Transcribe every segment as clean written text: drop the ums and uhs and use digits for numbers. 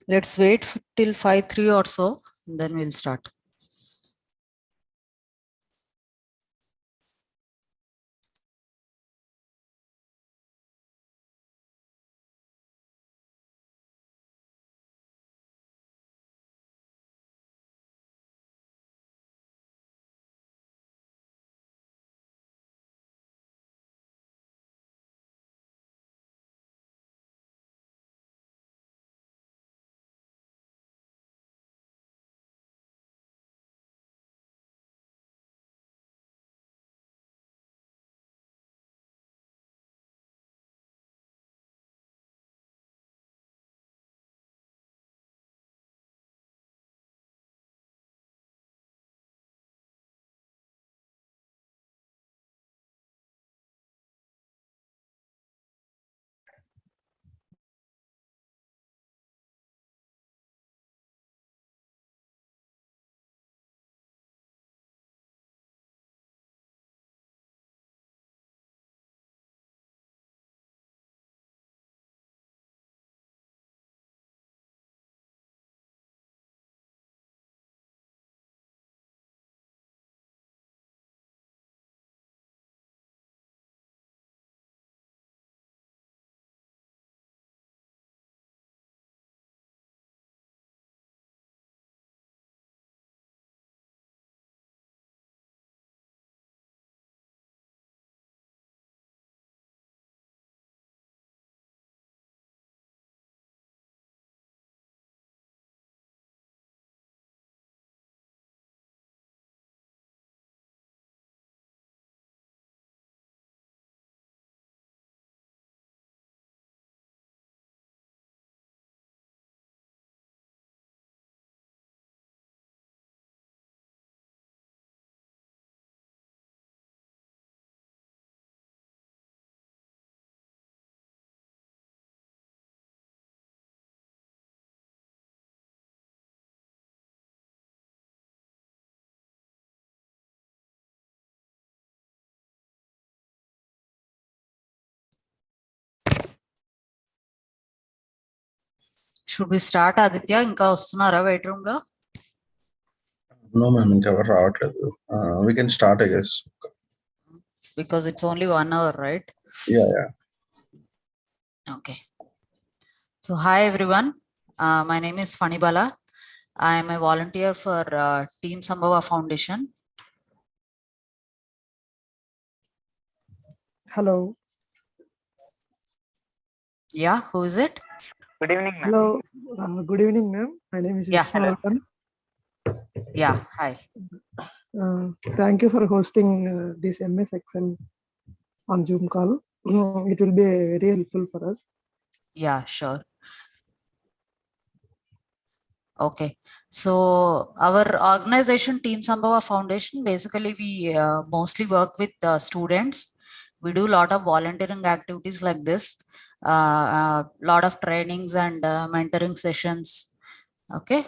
Let's wait till 5:03 or so, then we'll start. Should we start, Aditya? Inka vastunara wait room lo? No, ma'am. Inka ever రావట్లేదు. We can start, I guess. Because it's only 1 hour, right? Yeah. Okay. So hi everyone. My name is Fanibala. I am a volunteer for TeamSambhava Foundation. Hello. Yeah, who is it? Good evening, ma'am. Hello. Good evening, ma'am. My name is Yeah, hello. Vishwanath. Yeah, hi. Thank you for hosting this MS Excel on Zoom call. It will be very helpful for us. Yeah, sure. Okay, so our organization TeamSambhava Foundation, basically we mostly work with students. We do a lot of volunteering activities like this, lot of trainings and mentoring sessions. Okay,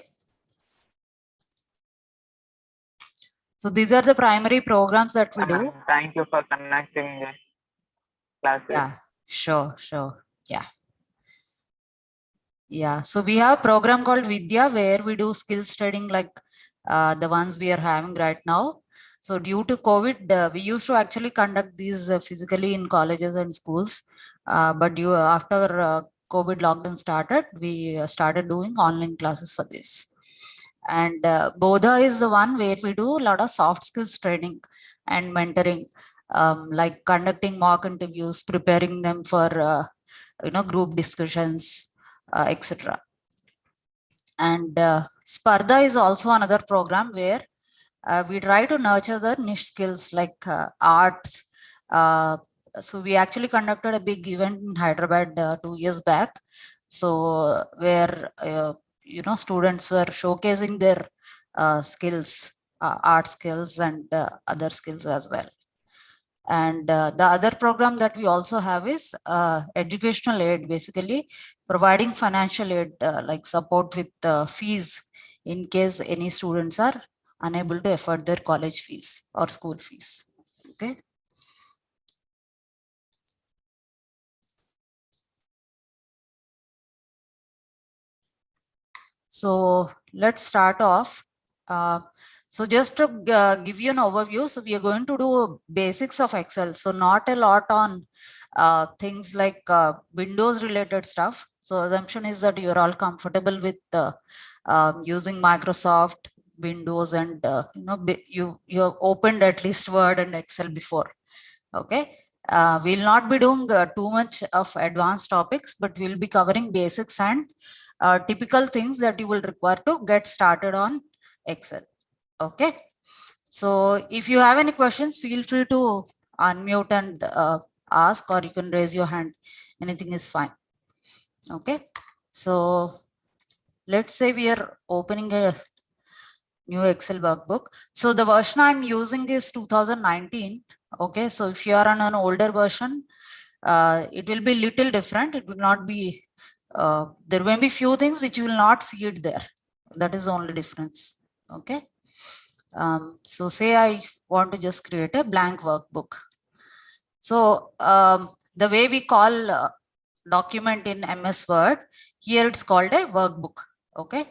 so these are the primary programs that we do. Thank you for connecting the classes. Yeah, sure. Yeah, so we have a program called Vidya where we do skills training like the ones we are having right now. So due to COVID, we used to actually conduct these physically in colleges and schools. But after COVID lockdown started, we started doing online classes for this. And Bodha is the one where we do a lot of soft skills training and mentoring, like conducting mock interviews, preparing them for group discussions, etc. And Spardha is also another program where we try to nurture the niche skills like arts. So we actually conducted a big event in Hyderabad 2 years back. So where students were showcasing their skills, art skills and other skills as well. And the other program that we also have is educational aid, basically providing financial aid like support with fees in case any students are unable to afford their college fees or school fees. Okay. So let's start off. So just to give you an overview, so we are going to do basics of Excel. So not a lot on things like Windows related stuff. So assumption is that you're all comfortable with using Microsoft, Windows, and you have opened at least Word and Excel before. Okay. We'll not be doing too much of advanced topics, but we'll be covering basics and typical things that you will require to get started on Excel. Okay. So if you have any questions, feel free to unmute and ask, or you can raise your hand. Anything is fine. Okay. So let's say we are opening a new Excel workbook. So the version I'm using is 2019. Okay. So if you are on an older version, it will be little different. It will not be, there may be few things which you will not see it there. That is the only difference. Okay. So say I want to just create a blank workbook. So the way we call document in MS Word, here it's called a workbook. Okay.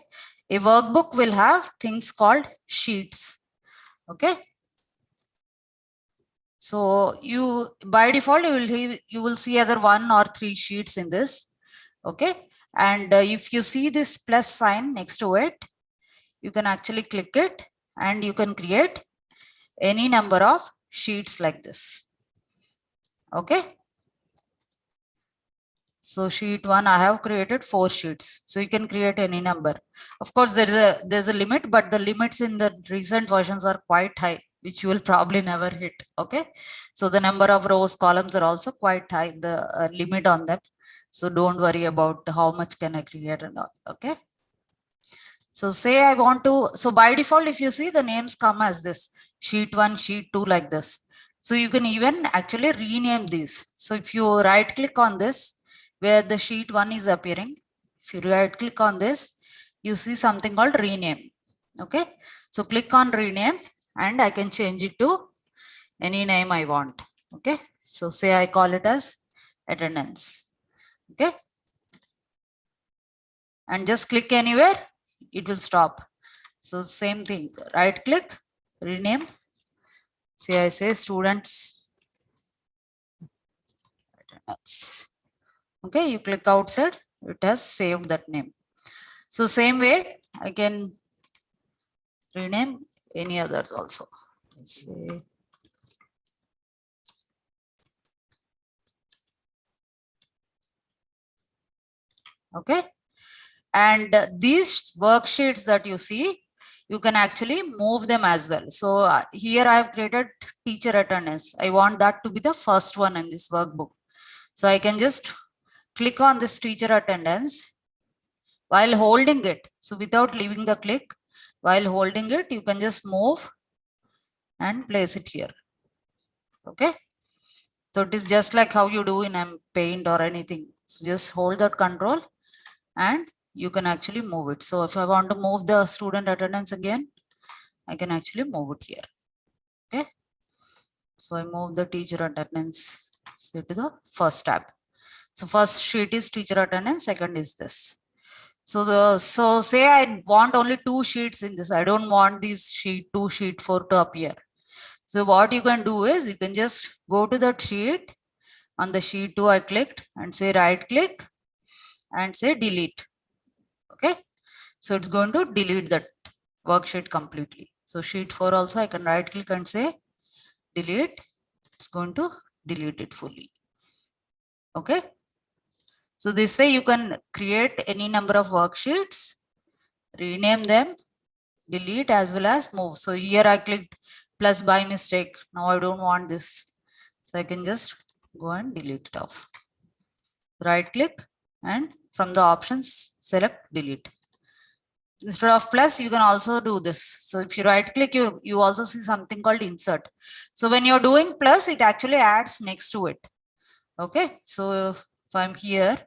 A workbook will have things called sheets. Okay. So you, by default, you will see either 1 or 3 sheets in this. Okay. And if you see this plus sign next to it, you can actually click it and you can create any number of sheets like this. Okay. So sheet 1, I have created 4 sheets. So you can create any number. Of course, there's a limit, but the limits in the recent versions are quite high, which you will probably never hit. Okay. So the number of rows, columns are also quite high, the limit on them. So don't worry about how much can I create and all. Okay. So say I want to, so by default, if you see, the names come as this, sheet 1, sheet 2, like this. So you can even actually rename these. So if you right click on this, where the sheet 1 is appearing, if you right click on this, you see something called rename. Okay. So click on rename and I can change it to any name I want. Okay. So say I call it as attendance. Okay. And just click anywhere, it will stop. So same thing, right click, rename. Say I say students. Okay, you click outside, it has saved that name. So same way, I can rename any others also. Say okay. And these worksheets that you see, you can actually move them as well. So here I have created teacher attendance. I want that to be the first one in this workbook. So I can just click on this teacher attendance while holding it. So without leaving the click, while holding it, you can just move and place it here. Okay. So it is just like how you do in Paint or anything. So just hold that control and you can actually move it. So if I want to move the student attendance again, I can actually move it here. Okay. So I move the teacher attendance to the first tab. So first sheet is teacher attendance, second is this. So say I want only 2 sheets in this. I don't want these sheet 2, sheet 4 to appear. So what you can do is you can just go to that sheet. On the sheet 2, I clicked and say right click and say delete. Okay. So it's going to delete that worksheet completely. So sheet 4 also I can right click and say delete. It's going to delete it fully. Okay. So this way you can create any number of worksheets, rename them, delete as well as move. So here I clicked plus by mistake. Now I don't want this. So I can just go and delete it off. Right click and from the options select delete. Instead of plus, you can also do this. So if you right click, you also see something called insert. So when you're doing plus, it actually adds next to it. Okay. So if I'm here,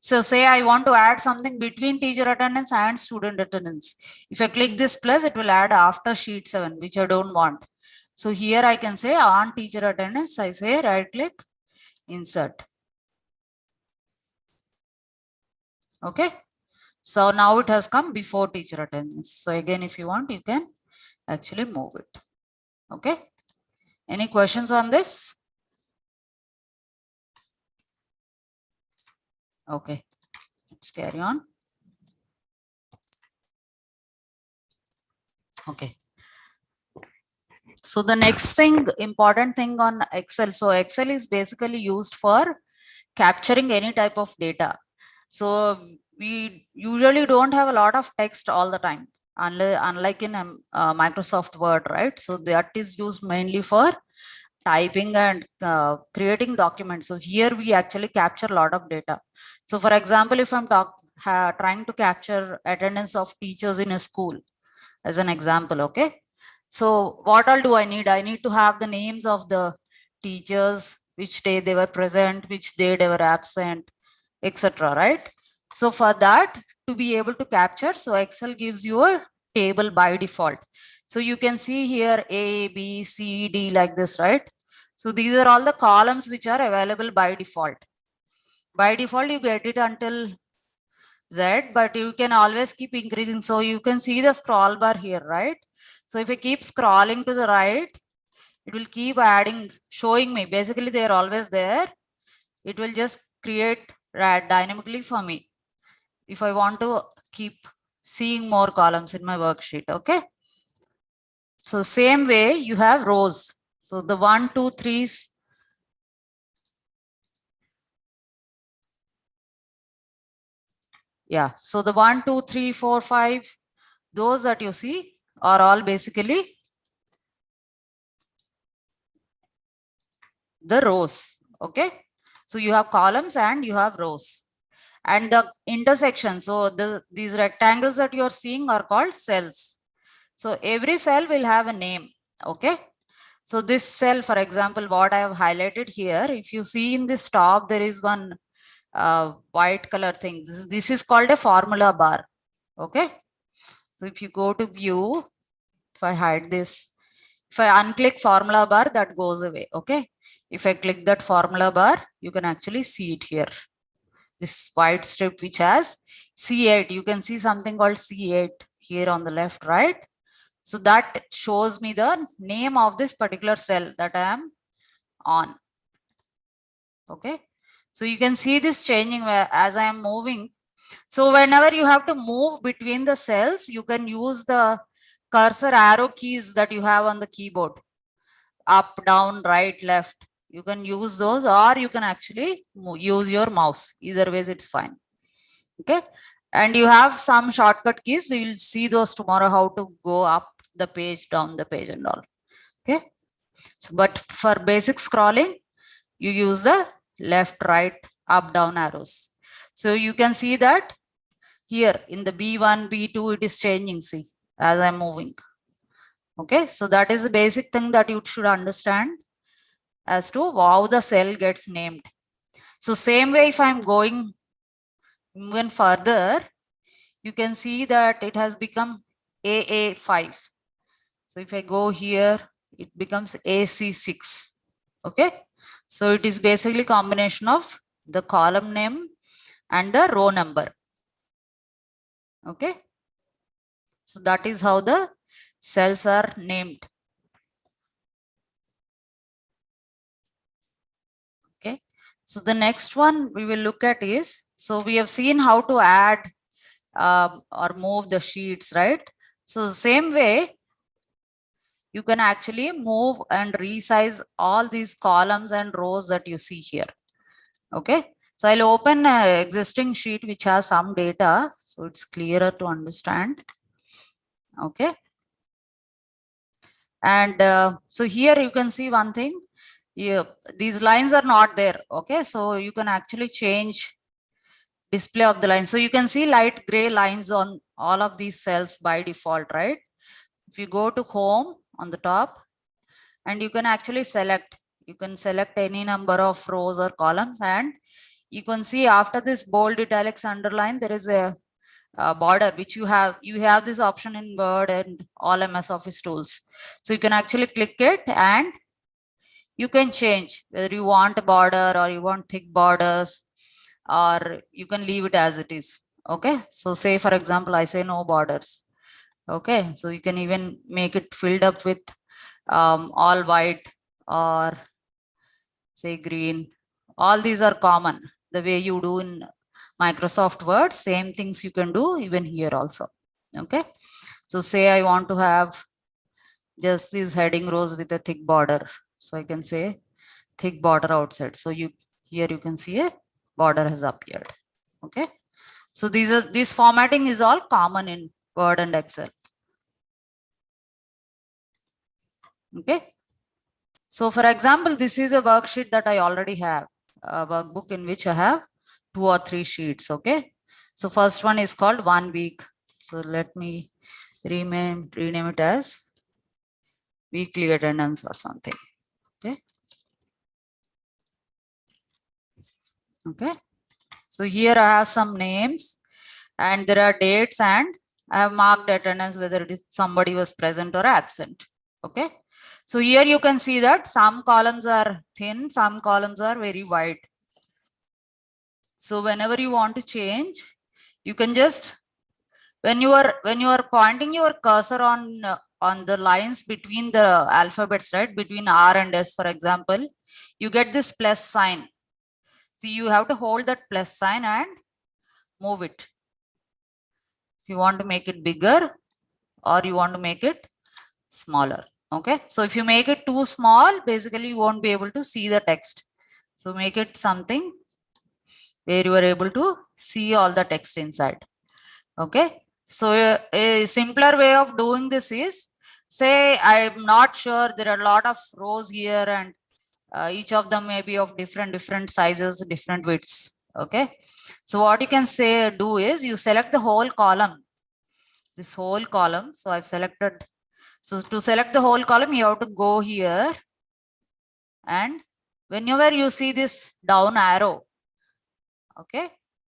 so say I want to add something between teacher attendance and student attendance. If I click this plus, it will add after sheet 7, which I don't want. So here I can say on teacher attendance, I say right click, insert. Okay. So now it has come before teacher attendance. So again, if you want, you can actually move it. Okay. Any questions on this? Okay, let's carry on. Okay. So the next thing, important thing on Excel. So Excel is basically used for capturing any type of data. So we usually don't have a lot of text all the time, unlike in Microsoft Word, right? So that is used mainly for typing and creating documents. So here we actually capture a lot of data. So for example, if I'm trying to capture attendance of teachers in a school as an example, okay? So what all do I need? I need to have the names of the teachers, which day they were present, which day they were absent, etc. Right? So for that to be able to capture, so Excel gives you a table by default. So you can see here A, B, C, D like this, right? So these are all the columns which are available by default. By default, you get it until Z, but you can always keep increasing. So you can see the scroll bar here, right? So if I keep scrolling to the right, it will keep adding, showing me. Basically, they are always there. It will just create dynamically for me if I want to keep seeing more columns in my worksheet. Okay. So same way you have rows. So the 1, 2, 3. Yeah. So the 1, 2, 3, 4, 5, those that you see are all basically the rows. Okay. So you have columns and you have rows. And the intersection. So these rectangles that you're seeing are called cells. So every cell will have a name. Okay. So this cell, for example, what I have highlighted here, if you see in this top, there is one white color thing. This is called a formula bar. Okay. So if you go to view, if I hide this, if I unclick formula bar, that goes away. Okay. If I click that formula bar, you can actually see it here. This white strip which has C8, you can see something called C8 here on the left, right? So that shows me the name of this particular cell that I am on. Okay. So you can see this changing as I am moving. So whenever you have to move between the cells, you can use the cursor arrow keys that you have on the keyboard. Up, down, right, left. You can use those, or you can actually use your mouse. Either ways, it's fine. Okay. And you have some shortcut keys. We will see those tomorrow, how to go up the page, down the page and all. Okay. So, but for basic scrolling, you use the left, right, up, down arrows. So you can see that here in the B1, B2, it is changing, see, as I'm moving. Okay. So that is the basic thing that you should understand as to how the cell gets named. So same way, if I'm going even further, you can see that it has become AA5. So if I go here, it becomes AC6. Okay. So it is basically combination of the column name and the row number. Okay. So that is how the cells are named. Okay. So the next one we will look at is, so we have seen how to add or move the sheets, right? So the same way, you can actually move and resize all these columns and rows that you see here. Okay. So I'll open an existing sheet which has some data, so it's clearer to understand. Okay. And so here you can see one thing. These lines are not there. Okay. So you can actually change display of the line. So you can see light gray lines on all of these cells by default, right? If you go to home on the top, and you can actually select, you can select any number of rows or columns, and you can see after this bold, italics, underline, there is a border which you have this option in Word and all MS Office tools. So you can actually click it and you can change whether you want a border or you want thick borders, or you can leave it as it is. Okay, so say for example, I say no borders. Okay, so you can even make it filled up with all white or say green. All these are common. The way you do in Microsoft Word, same things you can do even here also. Okay, so say I want to have just these heading rows with a thick border. So I can say thick border outside. So you here you can see a border has appeared. Okay, so this formatting is all common in Word and Excel. Okay, so for example, this is a worksheet that I already have, a workbook in which I have 2 or 3 sheets. Okay, so first one is called 1 week. So let me rename it as weekly attendance or something. Okay, okay, so here I have some names and there are dates, and I have marked attendance whether it is somebody was present or absent. Okay, so here you can see that some columns are thin, some columns are very wide. So whenever you want to change, you can just when you are pointing your cursor on the lines between the alphabets, right, between R and S, for example, you get this plus sign. So you have to hold that plus sign and move it. If you want to make it bigger or you want to make it smaller. Okay, so if you make it too small, basically you won't be able to see the text. So make it something where you are able to see all the text inside. Okay, so a simpler way of doing this is, say I'm not sure, there are a lot of rows here and each of them may be of different sizes, different widths. Okay, so what you can say do is you select the whole column, this whole column. So I've selected. So to select the whole column, you have to go here, and whenever you see this down arrow, okay,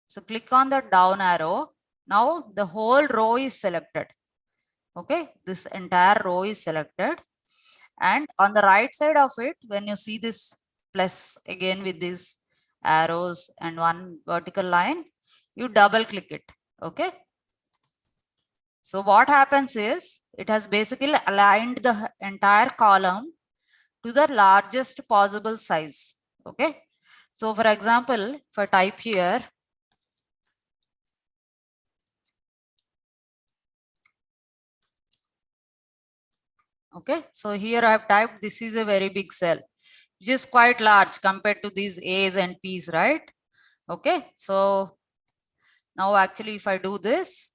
so click on the down arrow. Now the whole row is selected. Okay, this entire row is selected, and on the right side of it, when you see this plus again with these arrows and one vertical line, you double click it. Okay, so what happens is it has basically aligned the entire column to the largest possible size. Okay, so for example, if I type here, okay, so here I have typed, this is a very big cell, which is quite large compared to these A's and P's, right? Okay, so now actually if I do this,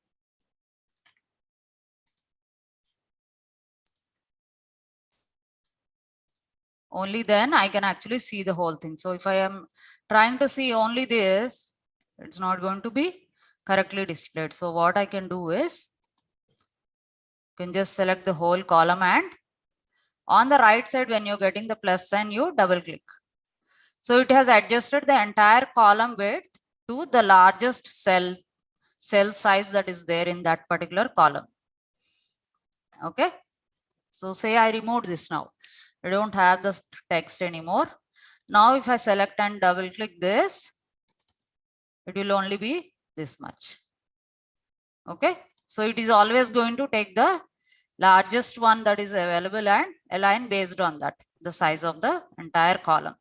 only then I can actually see the whole thing. So if I am trying to see only this, it's not going to be correctly displayed. So what I can do is, you can just select the whole column, and on the right side when you're getting the plus sign, you double click. So it has adjusted the entire column width to the largest cell size that is there in that particular column. Okay, so say I removed this now, I don't have the text anymore. Now if I select and double click this, it will only be this much. Okay, so it is always going to take the largest one that is available and align based on that, the size of the entire column.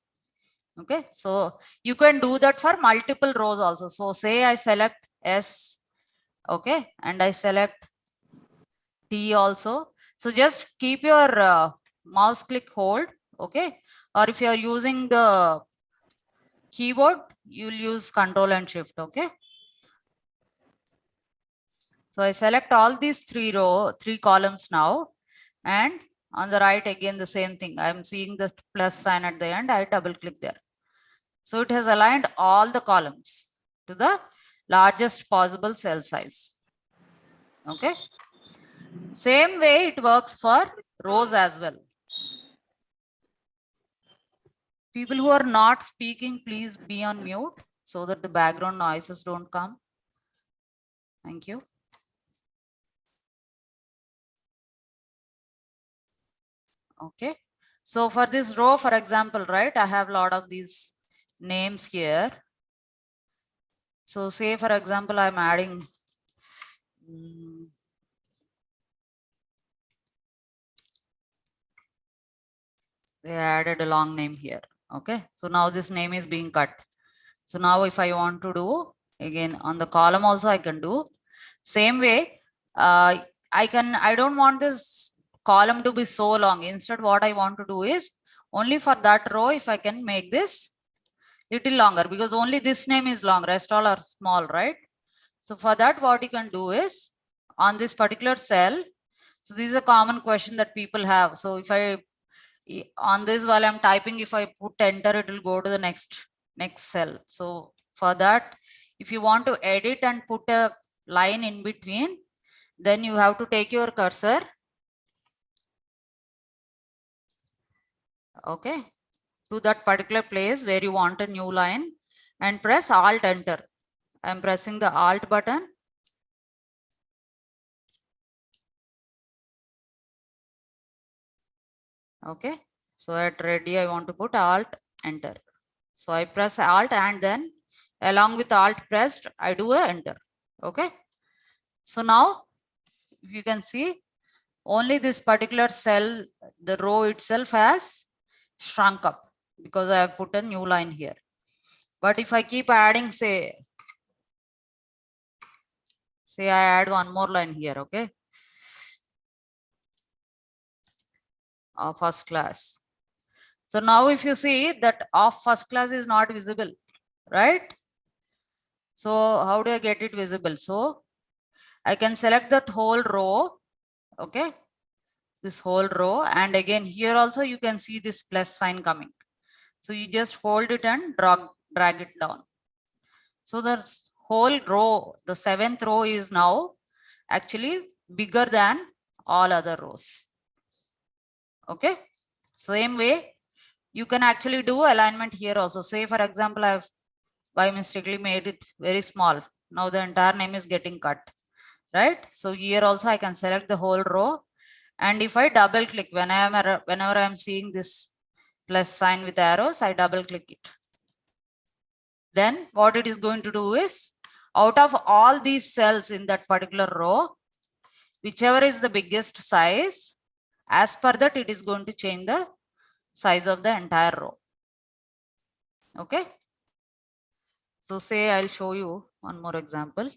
Okay, so you can do that for multiple rows also. So say I select S, okay, and I select T also. So just keep your mouse click hold, okay, or if you are using the keyboard, you'll use Control and Shift. Okay, so I select all these three columns now, and on the right again the same thing. I'm seeing the plus sign at the end. I double click there. So it has aligned all the columns to the largest possible cell size. Okay, same way it works for rows as well. People who are not speaking, please be on mute so that the background noises don't come. Thank you. Okay, so for this row, for example, right, I have a lot of these names here. So say for example, I'm adding they added a long name here. Okay, so now this name is being cut. So now if I want to do again on the column also I can do same way. I don't want this column to be so long. Instead what I want to do is only for that row if I can make this little longer, because only this name is long, rest all are small, right? So for that what you can do is on this particular cell. So this is a common question that people have. So if I on this while I'm typing, if I put enter, it will go to the next cell. So for that, if you want to edit and put a line in between, then you have to take your cursor, okay, to that particular place where you want a new line and press Alt Enter. I'm pressing the Alt button. Okay, so at ready I want to put Alt Enter. So I press Alt and then along with Alt pressed, I do a enter. Okay, so now if you can see, only this particular cell, the row itself has shrunk up because I have put a new line here. But if I keep adding, say I add one more line here, okay, of first class. So now if you see that of first class is not visible, right? So how do I get it visible? So I can select that whole row, okay, this whole row, and again here also you can see this plus sign coming. So you just hold it and drag it down. So the whole row, the 7th row is now actually bigger than all other rows. Okay, same way you can actually do alignment here also. Say for example, I've by mistakenly made it very small. Now the entire name is getting cut, right? So here also I can select the whole row, and if I double click whenever I'm seeing this plus sign with arrows, I double click it. Then what it is going to do is, out of all these cells in that particular row, whichever is the biggest size, as per that it is going to change the size of the entire row. Okay, so say I'll show you one more example.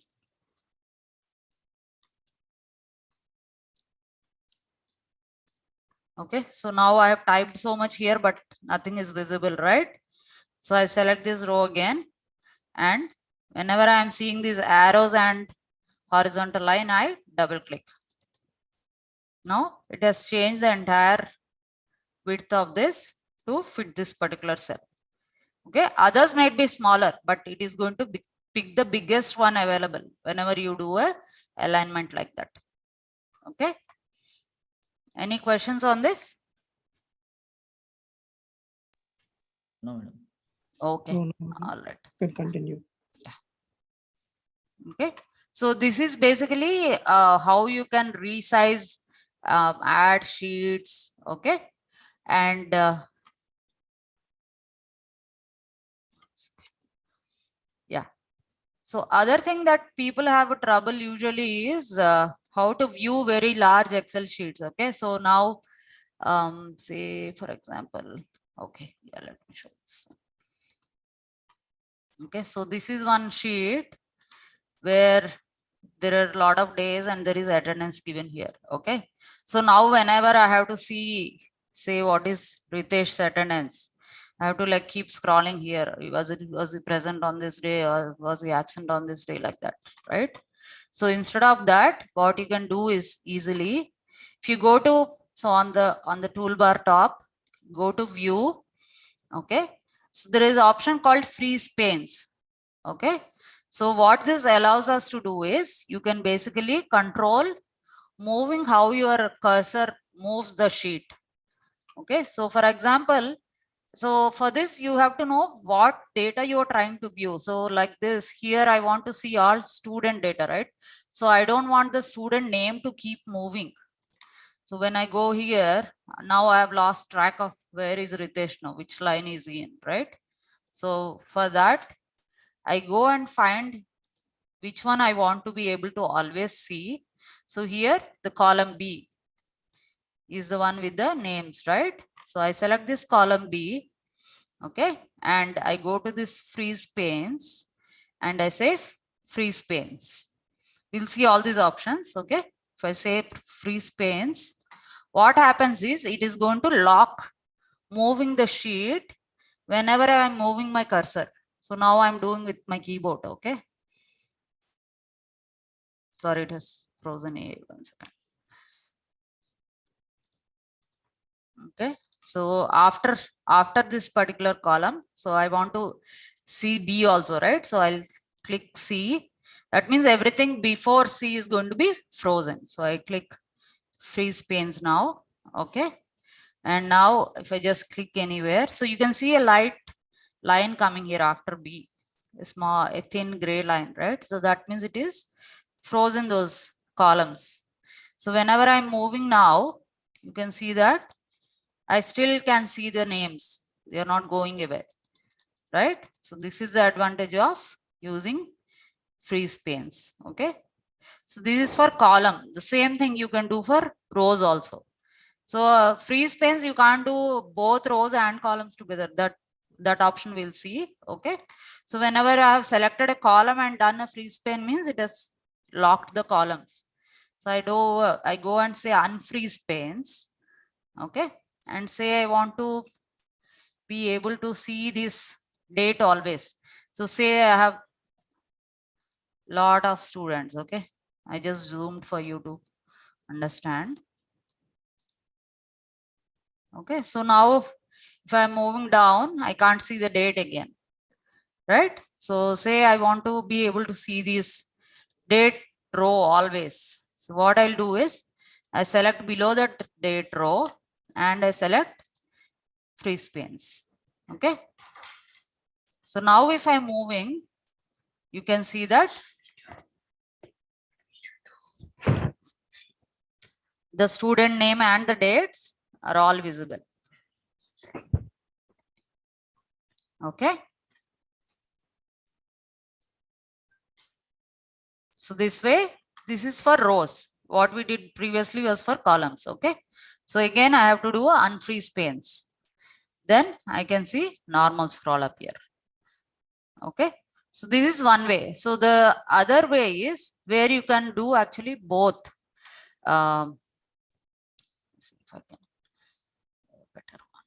Okay, so now I have typed so much here, but nothing is visible, right? So I select this row again, and whenever I am seeing these arrows and horizontal line, I double click. Now it has changed the entire width of this to fit this particular cell. Okay, others might be smaller, but it is going to pick the biggest one available whenever you do a alignment like that. Okay, any questions on this? No, madam. Okay, No, no, all right. can continue. Okay, so this is basically how you can resize, add sheets. Okay, and yeah, so other thing that people have trouble usually is how to view very large Excel sheets. Okay, so now say for example, okay, yeah, let me show this. Okay, so this is one sheet where there are a lot of days and there is attendance given here. Okay, so now whenever I have to see, say what is Ritesh's attendance, I have to like keep scrolling here. Was he present on this day, or was he absent on this day, like that, right? So instead of that, what you can do is easily, if you go to, so on the toolbar top, go to view. Okay, so there is an option called freeze panes. Okay, so what this allows us to do is, you can basically control moving how your cursor moves the sheet. Okay, so for example, so for this you have to know what data you are trying to view. So like this here, I want to see all student data, right? So I don't want the student name to keep moving. So when I go here, now I have lost track of where is Ritesh now, which line is he in, right? So for that, I go and find which one I want to be able to always see. So here the column B is the one with the names, right? So I select this column B, okay, and I go to this freeze panes and I say freeze panes. We'll see all these options, okay? If I say freeze panes, what happens is it is going to lock moving the sheet whenever I'm moving my cursor. So now I'm doing with my keyboard, okay? Sorry, it has frozen a 1 second. Okay, so after this particular column, so I want to see B also, right? So I'll click C. That means everything before C is going to be frozen. So I click freeze panes now, okay? And now if I just click anywhere, so you can see a light line coming here after B, a thin gray line, right? So that means it is frozen those columns. So whenever I'm moving now, you can see that I still can see the names. They are not going away, right? So this is the advantage of using freeze panes, okay? So this is for column. The same thing you can do for rows also. So freeze panes, you can't do both rows and columns together. That option we'll see, okay? So whenever I have selected a column and done a freeze pane means it has locked the columns. So I go and say unfreeze panes, okay? And say I want to be able to see this date always. So say I have lot of students, okay? I just zoomed for you to understand. Okay, so now if I'm moving down, I can't see the date again, right? So say I want to be able to see this date row always. So what I'll do is I select below that date row and I select freeze panes. Okay. So now if I'm moving, you can see that the student name and the dates are all visible. Okay. So this way, this is for rows. What we did previously was for columns. Okay. So again, I have to do a unfreeze panes. Then I can see normal scroll up here. Okay. So this is one way. So the other way is where you can do actually both. Let's see if I can better one.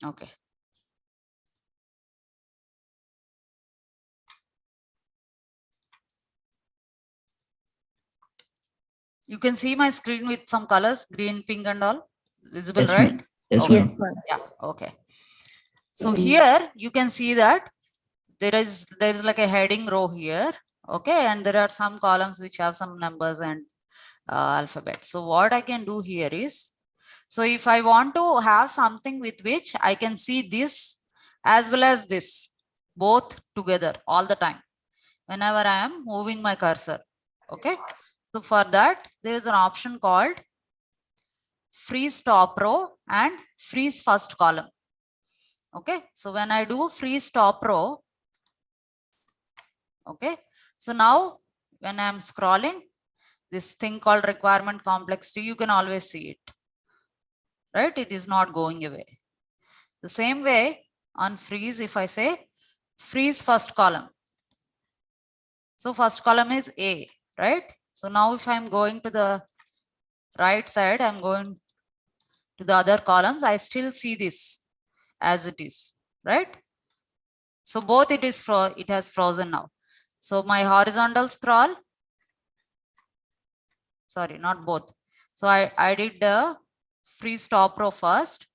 Okay. You can see my screen with some colors, green, pink and all visible, Yes, right? ma'am. Yes, Okay. ma'am. Yeah. Okay. So here you can see that there is like a heading row here. Okay. And there are some columns which have some numbers and alphabet. So what I can do here is, so if I want to have something with which I can see this as well as this both together all the time whenever I am moving my cursor. Okay. So for that, there is an option called freeze top row and freeze first column. Okay. So when I do freeze top row, okay. So now when I'm scrolling, this thing called requirement complexity, you can always see it, right? It is not going away. The same way on freeze, if I say freeze first column. So first column is A, right? So now if I'm going to the right side, I'm going to the other columns, I still see this as it is, right? So both it has frozen now. So my horizontal scroll, sorry, not both. So I did the freeze top row first.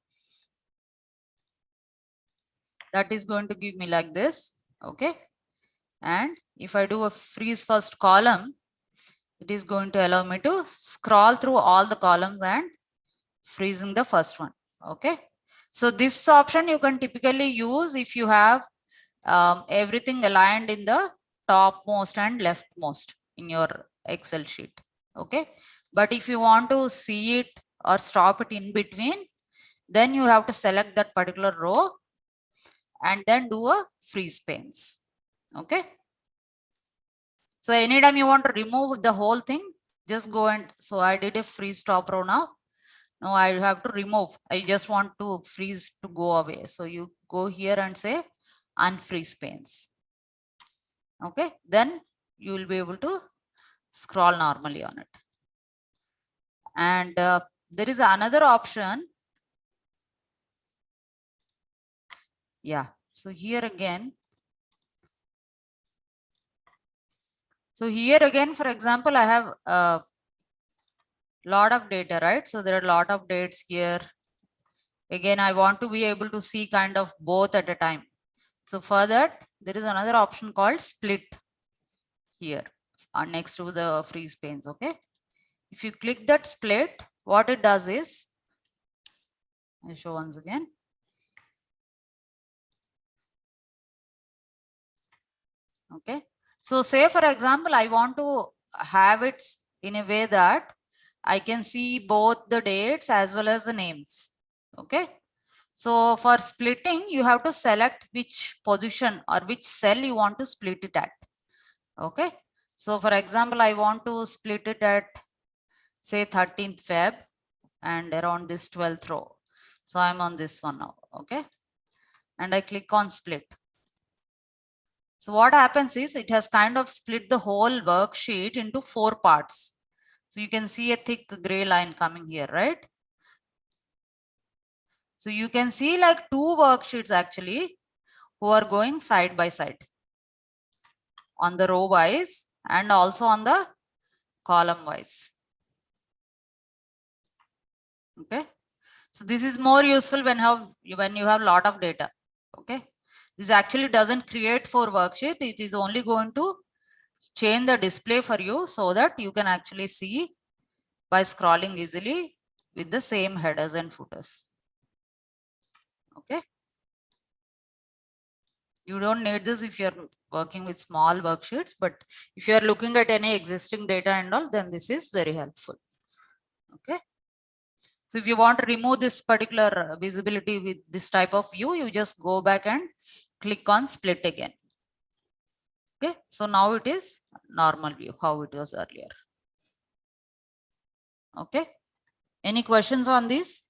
That is going to give me like this, okay? And if I do a freeze first column, it is going to allow me to scroll through all the columns and freezing the first one. Okay. So this option you can typically use if you have everything aligned in the topmost and leftmost in your Excel sheet. Okay. But if you want to see it or stop it in between, then you have to select that particular row and then do a freeze panes. Okay. So anytime you want to remove the whole thing, just go and, so I did a freeze top row now. Now I have to remove. I just want to freeze to go away. So you go here and say unfreeze panes. Okay. Then you will be able to scroll normally on it. And there is another option. Yeah. So here again. So here again, for example, I have a lot of data, right? So there are a lot of dates here. Again, I want to be able to see kind of both at a time. So for that, there is another option called split here next to the freeze panes. Okay. If you click that split, what it does is, I'll show once again. Okay. So say for example, I want to have it in a way that I can see both the dates as well as the names. Okay. So for splitting, you have to select which position or which cell you want to split it at. Okay. So for example, I want to split it at say 13th Feb and around this 12th row. So I'm on this one now. Okay. And I click on split. So what happens is it has kind of split the whole worksheet into 4 parts. So you can see a thick gray line coming here, right? So you can see like 2 worksheets actually who are going side by side on the row wise and also on the column wise. Okay. So this is more useful when you have a lot of data. Okay. This actually doesn't create 4 worksheets. It is only going to change the display for you so that you can actually see by scrolling easily with the same headers and footers. Okay. You don't need this if you're working with small worksheets, but if you're looking at any existing data and all, then this is very helpful. Okay. So if you want to remove this particular visibility with this type of view, you just go back and click on split again. Okay. So now it is normal view, how it was earlier. Okay. Any questions on this?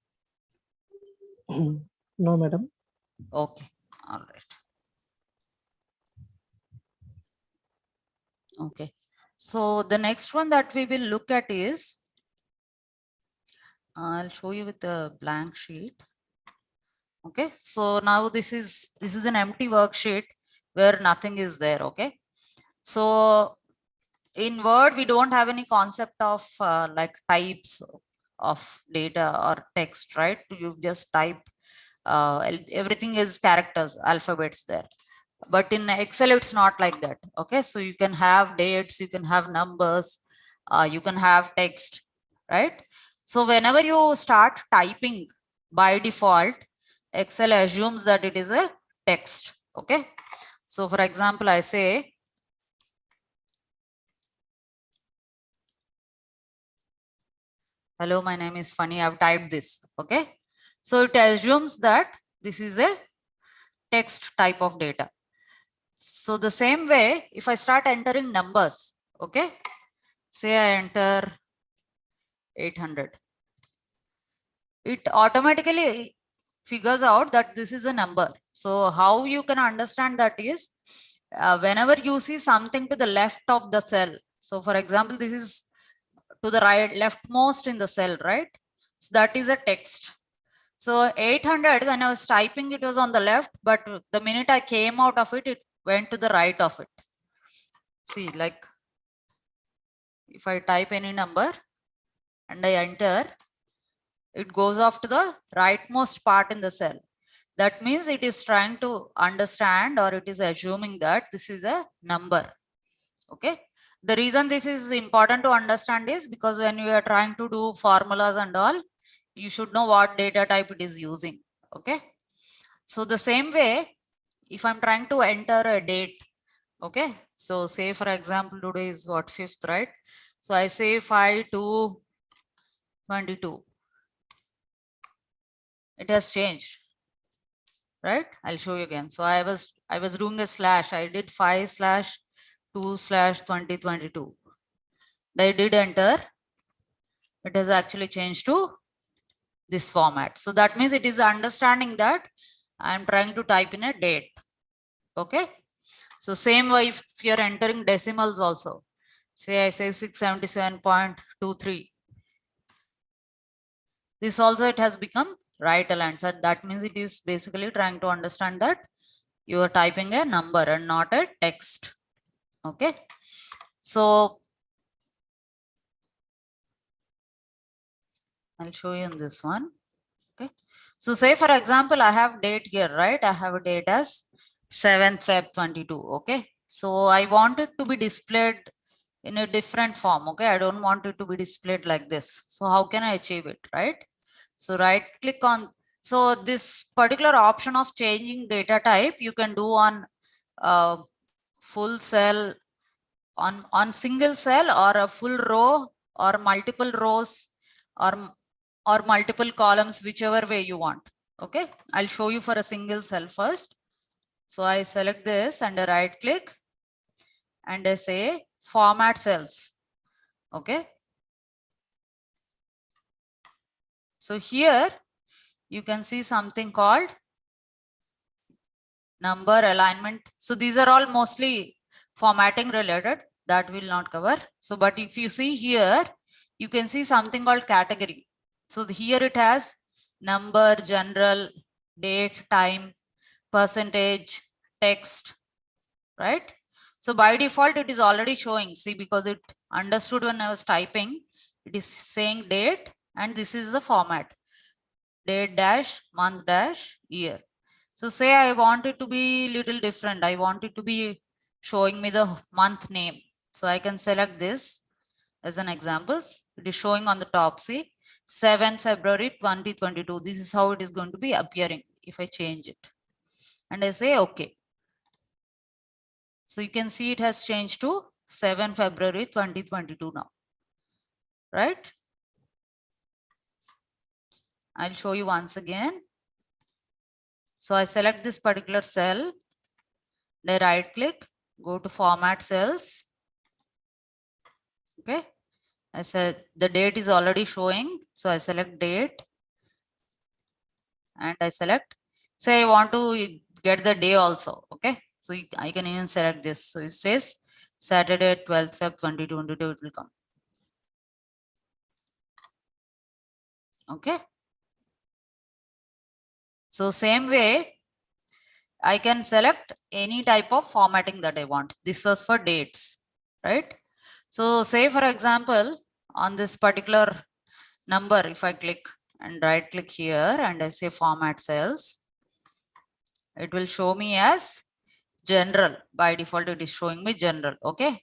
No, madam. Okay. All right. Okay. So the next one that we will look at is, I'll show you with the blank sheet. Okay. So now this is an empty worksheet where nothing is there. Okay. So in Word, we don't have any concept of like types of data or text, right? You just type, everything is characters, alphabets there. But in Excel, it's not like that. Okay. So you can have dates, you can have numbers, you can have text, right? So whenever you start typing by default, Excel assumes that it is a text. Okay. So for example, I say, hello, my name is Funny. I've typed this. Okay. So it assumes that this is a text type of data. So the same way, if I start entering numbers, okay, say I enter 800, it automatically figures out that this is a number. So how you can understand that is, whenever you see something to the left of the cell. So for example, this is to the right, leftmost in the cell, right? So that is a text. So 800, when I was typing, it was on the left, but the minute I came out of it, it went to the right of it. See, like if I type any number and I enter, it goes off to the rightmost part in the cell. That means it is trying to understand, or it is assuming that this is a number. Okay. The reason this is important to understand is because when you are trying to do formulas and all, you should know what data type it is using. Okay. So the same way, if I'm trying to enter a date, okay, so say for example, today is what, 5th, right? So I say 5/2/22. It has changed, right? I'll show you again. So I was doing a slash. I did 5/2/2022. I did enter. It has actually changed to this format. So that means it is understanding that I'm trying to type in a date. Okay. So same way if you're entering decimals also. Say I say 677.23. This also it has become right aligned. So that means it is basically trying to understand that you are typing a number and not a text. Okay. So I'll show you in this one. Okay. So say for example, I have date here, right? I have a date as 7th Feb 22. Okay. So I want it to be displayed in a different form. Okay. I don't want it to be displayed like this. So how can I achieve it, right? So right click on, so this particular option of changing data type, you can do on full cell, on single cell, or a full row, or multiple rows, or multiple columns, whichever way you want. Okay. I'll show you for a single cell first. So I select this and I right click and I say format cells. Okay. So here you can see something called number alignment. So these are all mostly formatting related, that will not cover. So, but if you see here, you can see something called category. So here it has number, general, date, time, percentage, text, right? So by default, it is already showing. See, because it understood when I was typing, it is saying date, and this is the format, date dash month dash year. So say I want it to be little different. I want it to be showing me the month name. So I can select this as an example. It is showing on the top. See, 7th February 2022. This is how it is going to be appearing if I change it. And I say okay. So you can see it has changed to 7 February 2022 now, right? I'll show you once again. So I select this particular cell, then right click, go to format cells. Okay. I said the date is already showing. So I select date and I select, say I want to get the day also. Okay. So I can even select this. So it says Saturday 12th Feb 2022, it will come. Okay. So same way, I can select any type of formatting that I want. This was for dates, right? So say for example, on this particular number, if I click and right click here and I say format cells, it will show me as general. By default, it is showing me general. Okay.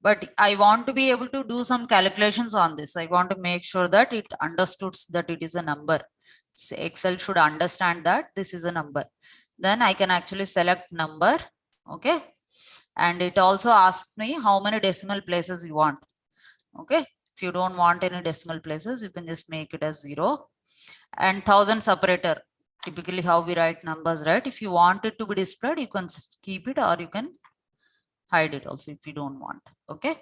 But I want to be able to do some calculations on this. I want to make sure that it understood that it is a number. So Excel should understand that this is a number. Then I can actually select number. Okay. And it also asks me how many decimal places you want. Okay. If you don't want any decimal places, you can just make it as 0. And 1000 separator. Typically how we write numbers, right? If you want it to be displayed, you can keep it or you can hide it also if you don't want. Okay.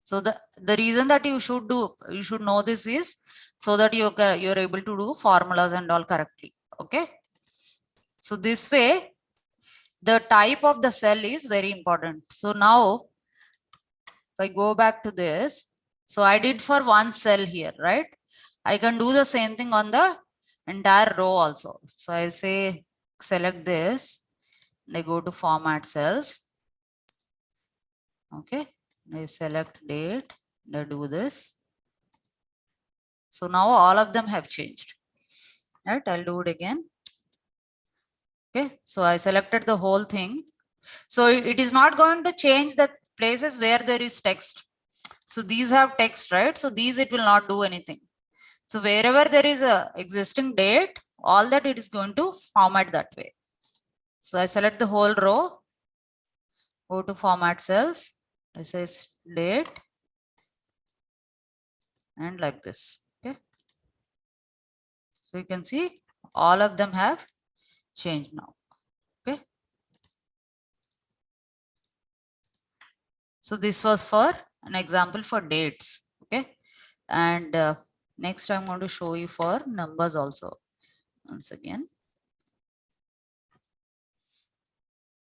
So the reason that you should know this is so that you're able to do formulas and all correctly. Okay. So this way, the type of the cell is very important. So now, if I go back to this, so I did for one cell here, right? I can do the same thing on the entire row also. So I say select this, and I go to format cells. Okay, I select date, and I do this. So now all of them have changed. Right, I'll do it again. Okay, so I selected the whole thing. So it is not going to change the places where there is text. So these have text, right? So these it will not do anything. So wherever there is a existing date, all that it is going to format that way. So I select the whole row, go to format cells, I say date, and like this. Okay. So you can see all of them have changed now. Okay. So this was for an example for dates. Okay. And next I'm going to show you for numbers also. Once again.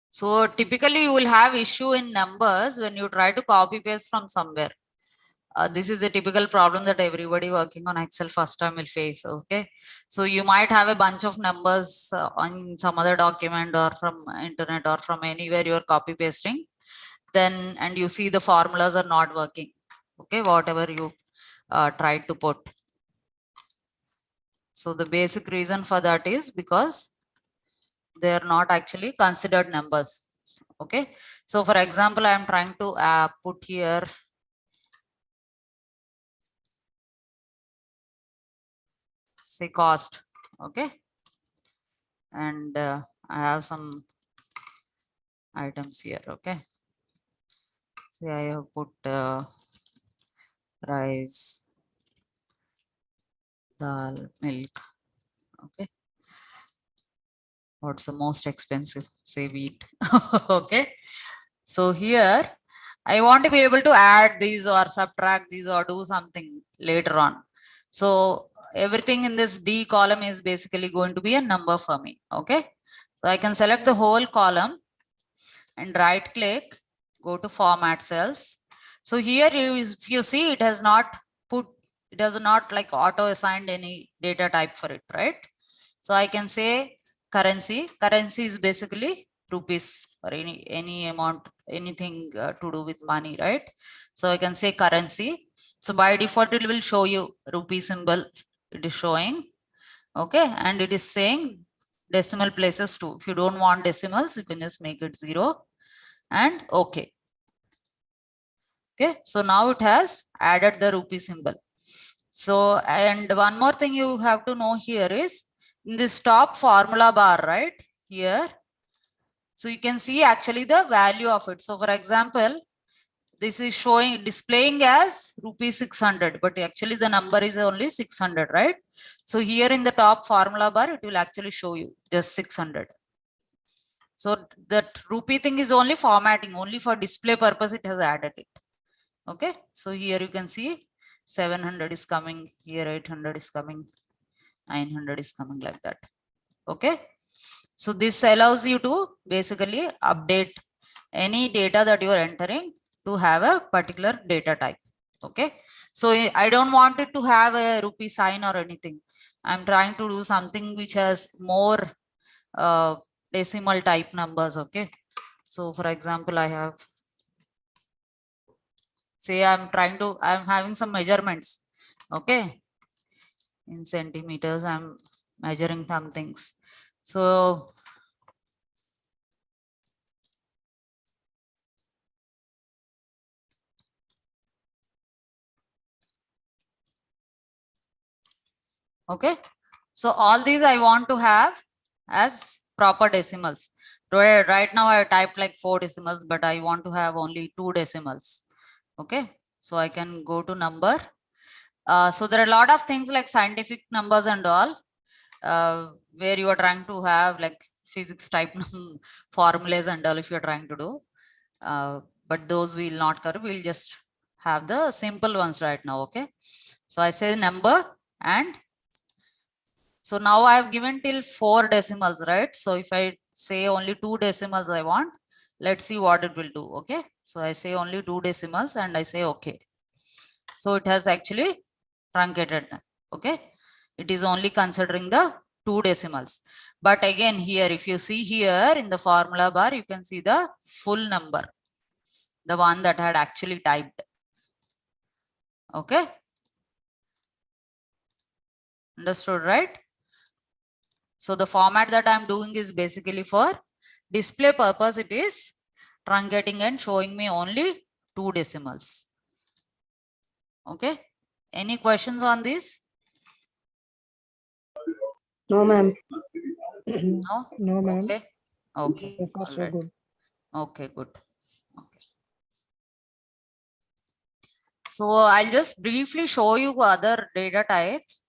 So typically you will have issue in numbers when you try to copy paste from somewhere. This is a typical problem that everybody working on Excel first time will face. Okay, so you might have a bunch of numbers on some other document or from internet or from anywhere you are copy pasting, then and you see the formulas are not working. Okay, whatever you tried to put. So the basic reason for that is because they are not actually considered numbers. Okay, so for example, I am trying to put here say cost. Okay, and I have some items here. Okay, say I have put rice, dal, milk. Okay, what's the most expensive? Say wheat. Okay, so here I want to be able to add these or subtract these or do something later on. So everything in this D column is basically going to be a number for me. Okay, so I can select the whole column and right click, go to format cells. So here if you see it has not put, it has not like auto assigned any data type for it, right? So I can say currency. Currency is basically rupees or any amount, anything to do with money, right? So I can say currency. So by default it will show you rupee symbol, it is showing. Okay, and it is saying decimal places too. If you don't want decimals, you can just make it 0 and okay. Okay, so now it has added the rupee symbol. So, and one more thing you have to know here is in this top formula bar right here, so you can see actually the value of it. So for example, this is showing displaying as rupees 600, but actually the number is only 600, right? So here in the top formula bar it will actually show you just 600. So that rupee thing is only formatting, only for display purpose it has added it. Okay, so here you can see 700 is coming, here 800 is coming, 900 is coming, like that. Okay, so this allows you to basically update any data that you are entering to have a particular data type. Okay, so I don't want it to have a rupee sign or anything. I'm trying to do something which has more decimal type numbers. Okay, so for example, I have, say I'm having some measurements. Okay, in centimeters I'm measuring some things. So okay, so all these I want to have as proper decimals. Right now I typed like 4 decimals, but I want to have only 2 decimals. Okay, so I can go to number. So there are a lot of things like scientific numbers and all, where you are trying to have like physics type formulas and all if you're trying to do. But those we will not cover, we'll just have the simple ones right now. Okay, so I say number, and so now I have given till 4 decimals, right? So if I say only 2 decimals I want, let's see what it will do. Okay, so I say only 2 decimals and I say okay. So it has actually truncated them. Okay, it is only considering the 2 decimals. But again here, if you see here in the formula bar, you can see the full number, the one that had actually typed. Okay, understood, right? So the format that I'm doing is basically for display purpose. It is truncating and showing me only 2 decimals. Okay. Any questions on this? No, ma'am. No? No, ma'am. Okay. Okay. So far, All so right. good. Okay, good. Okay. So I'll just briefly show you other data types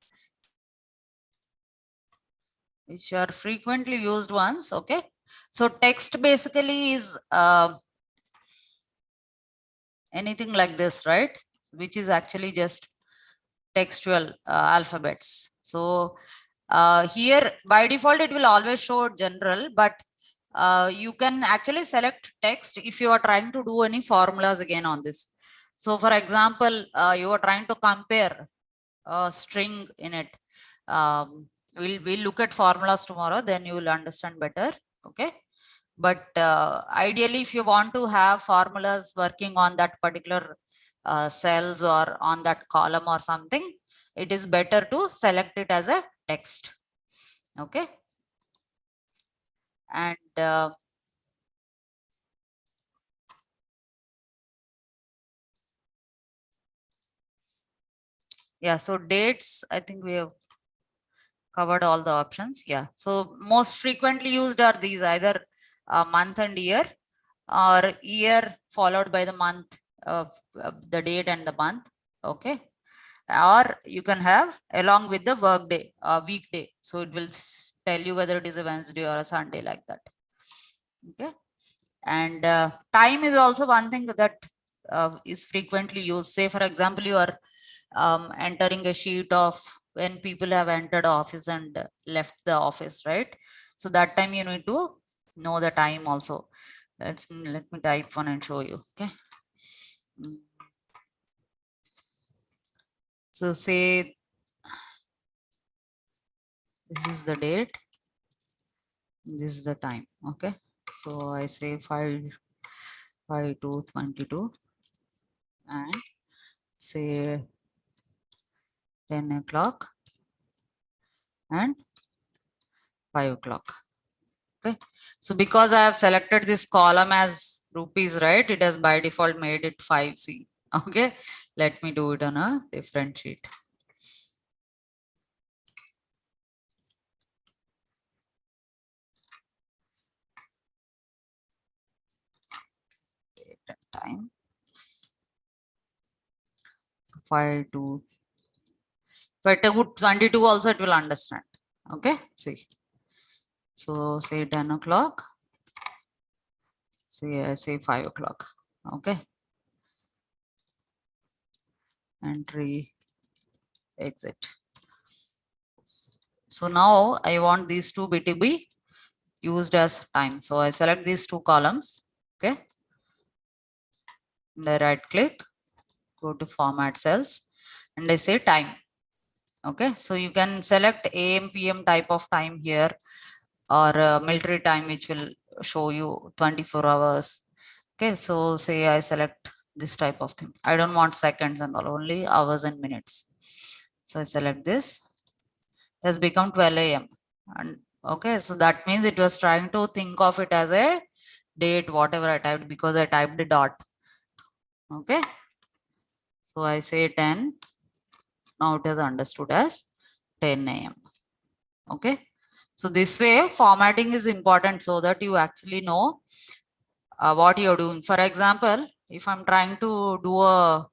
which are frequently used ones. Okay. So text basically is anything like this, right? Which is actually just textual alphabets. So here by default it will always show general, but you can actually select text if you are trying to do any formulas again on this. So for example, you are trying to compare a string in it. We'll look at formulas tomorrow, then you will understand better. Okay. But ideally, if you want to have formulas working on that particular cells or on that column or something, it is better to select it as a text. Okay. And yeah, so dates, I think we have covered all the options. Yeah. So most frequently used are these, either month and year, or year followed by the month of the date and the month. Okay. Or you can have along with the workday, weekday. So it will tell you whether it is a Wednesday or a Sunday, like that. Okay. And time is also one thing that is frequently used. Say, for example, you are entering a sheet of when people have entered office and left the office, right? So that time you need to know the time also. Let me type one and show you. Okay. So say this is the date, this is the time. Okay. So I say 5/2/22 and say 10 o'clock and 5 o'clock. Okay. So because I have selected this column as rupees, right? It has by default made it 5C. Okay. Let me do it on a different sheet. Date and time. So 5/2. So at a good 22 also it will understand. Okay. See. So say 10 o'clock. Say 5 o'clock. Okay. Entry, exit. So now I want these two to be used as time. So I select these two columns. Okay. And I right click, go to format cells, and I say time. Okay. So you can select AM, PM type of time here, or military time, which will show you 24 hours. Okay. So say I select this type of thing. I don't want seconds and all, only hours and minutes. So I select this. It has become 12 AM. And okay, so that means it was trying to think of it as a date, whatever I typed, because I typed a dot. Okay. So I say 10. Now it is understood as 10 AM. Okay. So this way formatting is important so that you actually know what you're doing. For example, if I'm trying to do a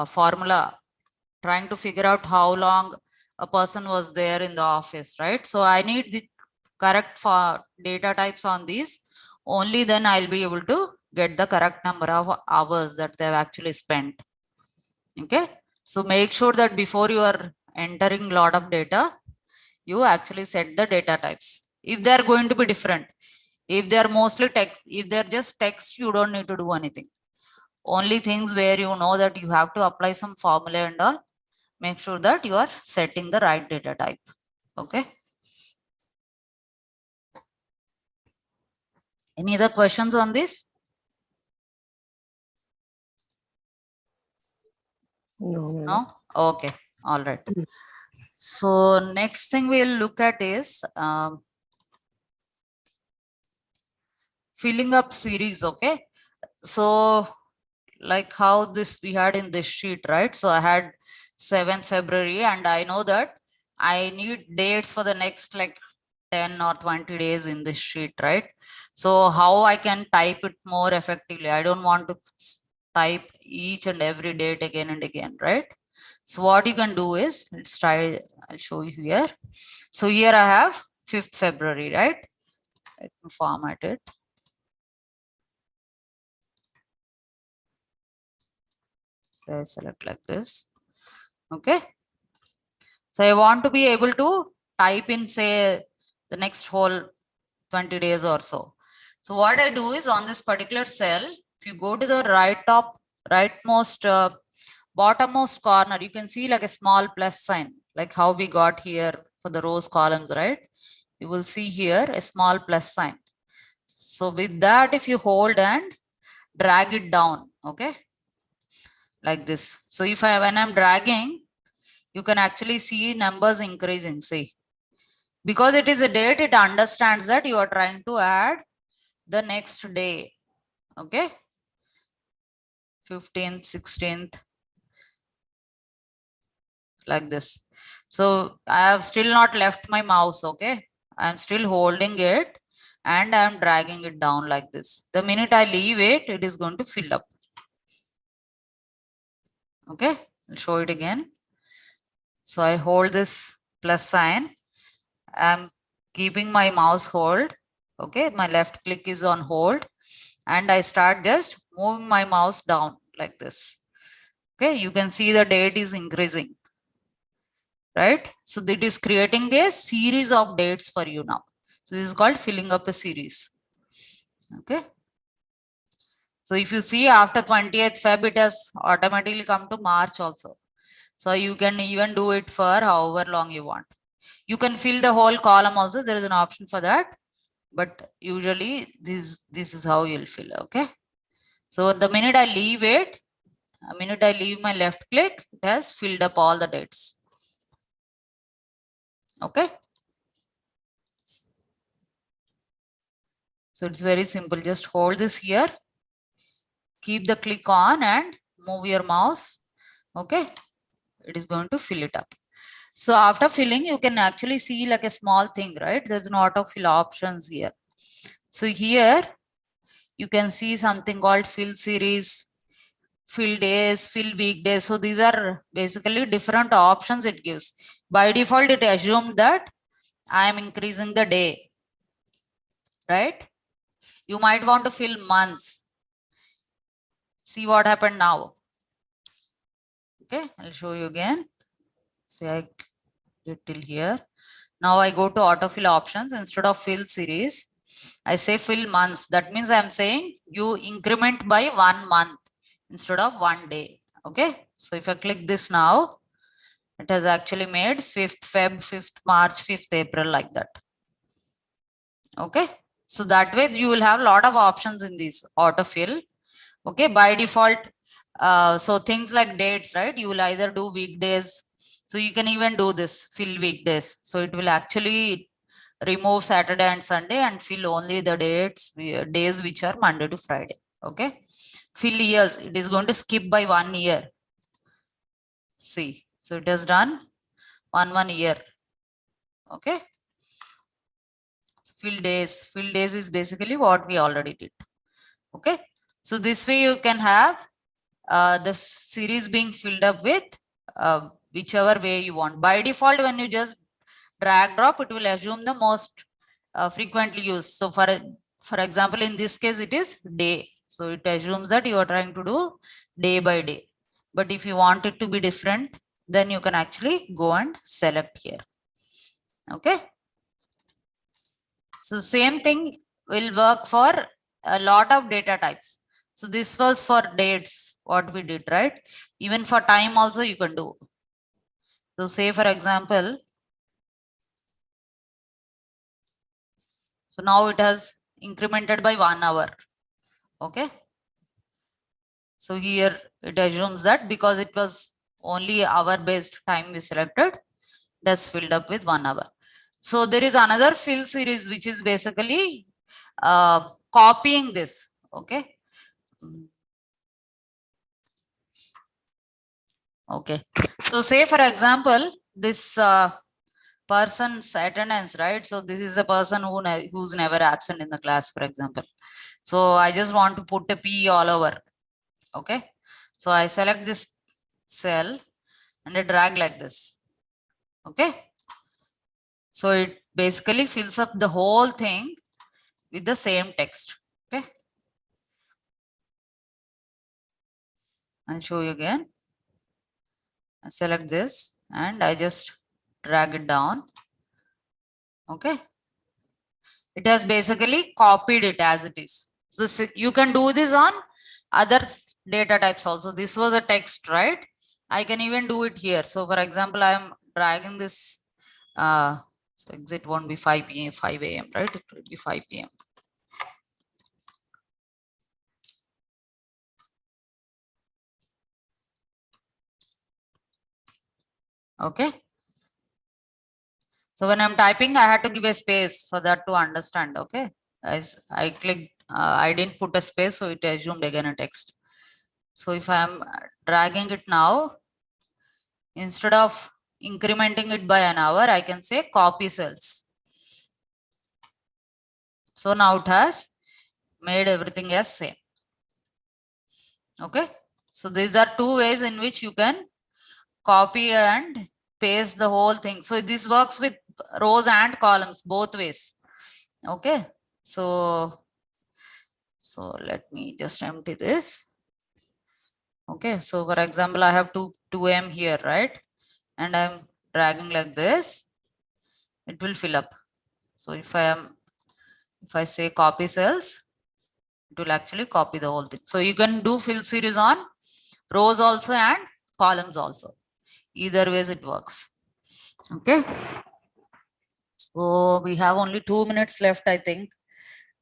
formula, trying to figure out how long a person was there in the office, right? So I need the correct for data types on these. Only then I'll be able to get the correct number of hours that they've actually spent. Okay. So make sure that before you are entering a lot of data, you actually set the data types. If they're going to be different, if they're mostly text, if they're just text, you don't need to do anything. Only things where you know that you have to apply some formula and all, make sure that you are setting the right data type. Okay. Any other questions on this? No, madam. No? Okay. All right. So next thing we'll look at is filling up series. Okay. So like how this we had in this sheet, right? So I had 7th February and I know that I need dates for the next like 10 or 20 days in this sheet, right? So how I can type it more effectively? I don't want to type each and every date again and again, right? So what you can do is, let's try, I'll show you here. So here I have 5th February, right? Let me format it. So I select like this. Okay. So I want to be able to type in, say, the next whole 20 days or so. So what I do is on this particular cell, if you go to the rightmost bottommost corner, you can see like a small plus sign, like how we got here for the rows columns, right? You will see here a small plus sign. So with that, if you hold and drag it down, okay, like this. So if when I'm dragging, you can actually see numbers increasing, see. Because it is a date, it understands that you are trying to add the next day, okay, 15th, 16th, like this. So I have still not left my mouse, okay. I'm still holding it and I'm dragging it down like this. The minute I leave it, it is going to fill up. Okay, I'll show it again. So I hold this plus sign. I'm keeping my mouse hold. Okay, my left click is on hold and I start just moving my mouse down like this. Okay, you can see the date is increasing, right? So it is creating a series of dates for you now. So this is called filling up a series. Okay. So if you see after 20th Feb, it has automatically come to March also. So you can even do it for however long you want. You can fill the whole column also. There is an option for that. But usually this is how you'll fill. Okay. So the minute I leave it, the minute I leave my left click, it has filled up all the dates. Okay. So it's very simple. Just hold this here. Keep the click on and move your mouse. Okay. It is going to fill it up. So after filling, you can actually see like a small thing, right? There's an autofill options here. So here you can see something called fill series, fill days, fill weekdays. So these are basically different options it gives. By default, it assumed that I am increasing the day, right? You might want to fill months. See what happened now. Okay, I'll show you again. See, I did till here. Now I go to autofill options. Instead of fill series, I say fill months. That means I'm saying you increment by 1 month instead of 1 day. Okay. So if I click this now, it has actually made 5th Feb, 5th March, 5th April, like that. Okay. So that way you will have a lot of options in this autofill. Okay. By default, so things like dates, right? You will either do weekdays. So you can even do this fill weekdays. So it will actually remove Saturday and Sunday and fill only the days which are Monday to Friday. Okay. Fill years. It is going to skip by 1 year. See. So it has done 1 year. Okay. So fill days. Fill days is basically what we already did. Okay. So this way you can have the series being filled up with whichever way you want. By default, when you just drag drop, it will assume the most frequently used. So for example, in this case, it is day. So it assumes that you are trying to do day by day. But if you want it to be different, then you can actually go and select here. Okay. So same thing will work for a lot of data types. So this was for dates, what we did, right? Even for time also you can do. So say for example, so now it has incremented by 1 hour. Okay. So here it assumes that because it was only hour based time we selected, that's filled up with 1 hour. So there is another fill series, which is basically copying this. Okay. Okay. So say for example, this person's attendance, right? So this is a person who's never absent in the class, for example. So I just want to put a P all over. Okay. So I select this cell and I drag like this. Okay. So it basically fills up the whole thing with the same text. Okay. I'll show you again. I select this and I just drag it down. Okay. It has basically copied it as it is. So you can do this on other data types also. This was a text, right? I can even do it here. So for example, I am dragging this. So exit won't be 5 p.m. 5 a.m. right? It will be 5 p.m. Okay. So when I'm typing, I had to give a space for that to understand. Okay. As I clicked, I didn't put a space, so it assumed again a text. So if I'm dragging it now, instead of incrementing it by an hour, I can say copy cells. So now it has made everything as same. Okay. So these are two ways in which you can copy and paste the whole thing. So this works with rows and columns both ways. Okay. So let me just empty this. Okay. So for example, I have 2M here, right? And I'm dragging like this, it will fill up. So if I say copy cells, it will actually copy the whole thing. So you can do fill series on rows also and columns also. Either ways it works. Okay. So we have only 2 minutes left, I think.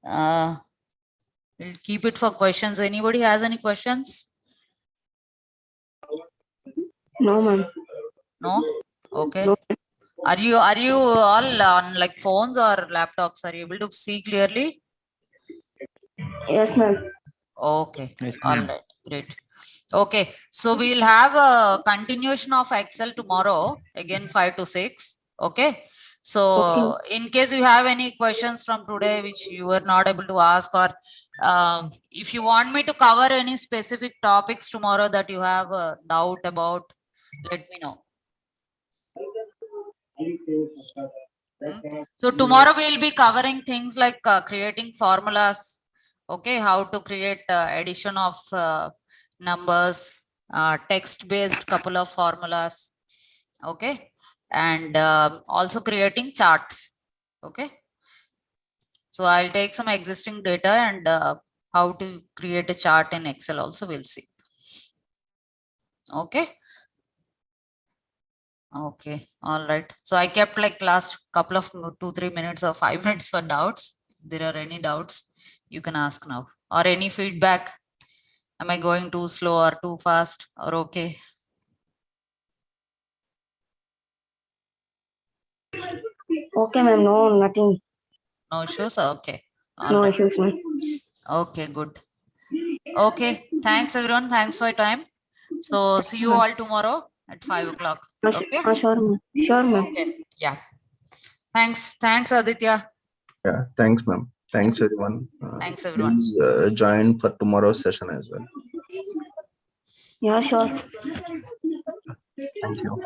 We'll keep it for questions. Anybody has any questions? No, ma'am. No? Okay. No. Are you all on like phones or laptops? Are you able to see clearly? Yes, ma'am. Okay. Yes, All ma'am. right. Great. Okay. So we'll have a continuation of Excel tomorrow, again 5 to 6. Okay. So in case you have any questions from today which you were not able to ask, or if you want me to cover any specific topics tomorrow that you have a doubt about, let me know. So tomorrow we'll be covering things like creating formulas. Okay, how to create addition of numbers, text-based couple of formulas. Okay, and also creating charts. Okay, so I'll take some existing data and how to create a chart in Excel also we'll see. Okay. Okay, all right. So I kept like last couple of 2-3 minutes or 5 minutes for doubts. If there are any doubts, you can ask now. Or any feedback. Am I going too slow or too fast or okay? Okay, ma'am. No, nothing. No issues? Okay. All No right. issues, ma'am. Okay, good. Okay, thanks everyone. Thanks for your time. So see you all tomorrow at 5 o'clock. Okay. Sure, ma'am. Sure, ma'am. Okay. Yeah. Thanks. Thanks, Aditya. Yeah, thanks, ma'am. Thanks, everyone. Thanks, everyone. Please join for tomorrow's session as well. Yeah, sure. Thank you. Thank you.